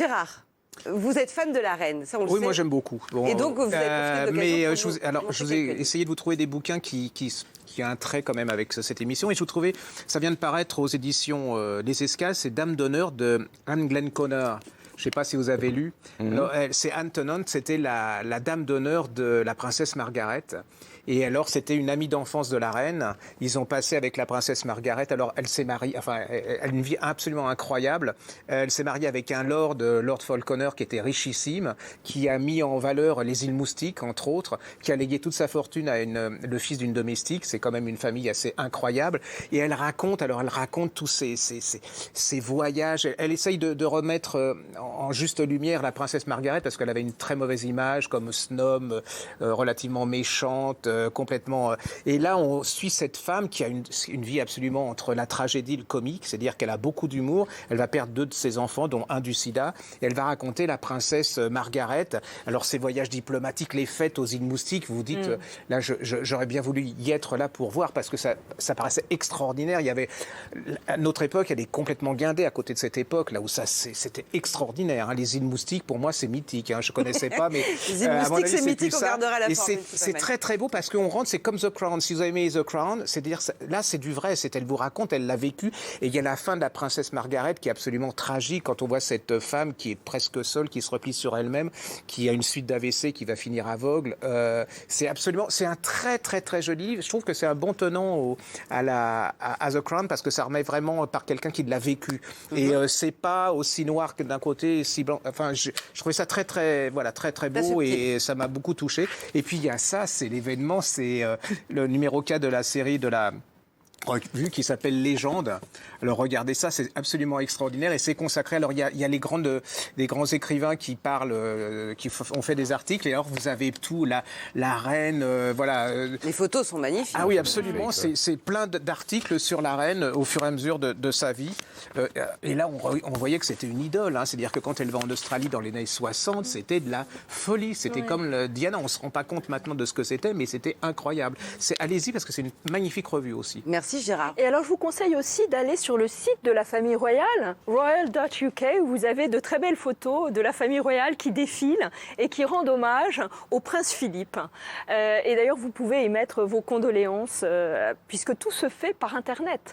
Gérard, vous êtes fan de la reine, ça on le Oui, sait. moi j'aime beaucoup. Bon, Et donc vous avez profité de l'occasion pour je vous ai essayé de vous trouver des bouquins qui a un trait quand même avec cette émission. Et je vous trouvais, ça vient de paraître aux éditions Les Escales, c'est Dame d'honneur de Anne Glenconner. Je ne sais pas si vous avez lu. C'est Anne Tennant, c'était la dame d'honneur de la princesse Margaret. Et alors, c'était une amie d'enfance de la reine. Ils ont passé avec la princesse Margaret. Alors, elle s'est mariée, enfin, elle a une vie absolument incroyable. Elle s'est mariée avec un Lord Falconer, qui était richissime, qui a mis en valeur les îles Moustiques, entre autres, qui a légué toute sa fortune à le fils d'une domestique. C'est quand même une famille assez incroyable. Et elle raconte tous ses voyages. Elle essaye de remettre en juste lumière la princesse Margaret, parce qu'elle avait une très mauvaise image, comme snob, relativement méchante, complètement. Et là, on suit cette femme qui a une vie absolument entre la tragédie et le comique, c'est-à-dire qu'elle a beaucoup d'humour. Elle va perdre 2 de ses enfants, dont un du sida. Et elle va raconter la princesse Margaret. Alors, ses voyages diplomatiques, les fêtes aux îles Moustiques, vous vous dites, là, j'aurais bien voulu y être là pour voir, parce que ça paraissait extraordinaire. Il y avait, à notre époque, elle est complètement guindée à côté de cette époque, là où c'était extraordinaire. Hein. Les îles Moustiques, pour moi, c'est mythique. Hein. Je ne connaissais pas, mais les îles Moustiques, c'est mythique, on gardera la forme. C'est très, très beau, parce qu'on rentre, c'est comme The Crown. Si vous avez aimé The Crown, c'est-à-dire, là, c'est du vrai. Elle vous raconte, elle l'a vécu. Et il y a la fin de la princesse Margaret qui est absolument tragique, quand on voit cette femme qui est presque seule, qui se replie sur elle-même, qui a une suite d'AVC, qui va finir aveugle. C'est un très, très, très joli livre. Je trouve que c'est un bon tenant à The Crown, parce que ça remet vraiment par quelqu'un qui l'a vécu. Et c'est pas aussi noir que d'un côté, si blanc. Enfin, je trouvais ça très, très, très, très beau, et ça m'a beaucoup touché. Et puis, il y a ça, c'est l'événement, c'est le numéro 4 de la série de la revue qui s'appelle Légende. Alors regardez ça, c'est absolument extraordinaire, et c'est consacré. Alors il y a les grands écrivains qui parlent, qui ont fait des articles, et alors vous avez tout, la reine, voilà. Les photos sont magnifiques. Ah oui, absolument, c'est plein d'articles sur la reine au fur et à mesure de sa vie. Et là, on voyait que c'était une idole, hein. C'est-à-dire que quand elle va en Australie dans les années 60, c'était de la folie. C'était comme Diana, on ne se rend pas compte maintenant de ce que c'était, mais c'était incroyable. Allez-y, parce que c'est une magnifique revue aussi. Merci Gérard. Et alors je vous conseille aussi d'aller sur le site de la famille royale, royal.uk, où vous avez de très belles photos de la famille royale qui défile et qui rendent hommage au prince Philippe. Et d'ailleurs vous pouvez y mettre vos condoléances, puisque tout se fait par Internet.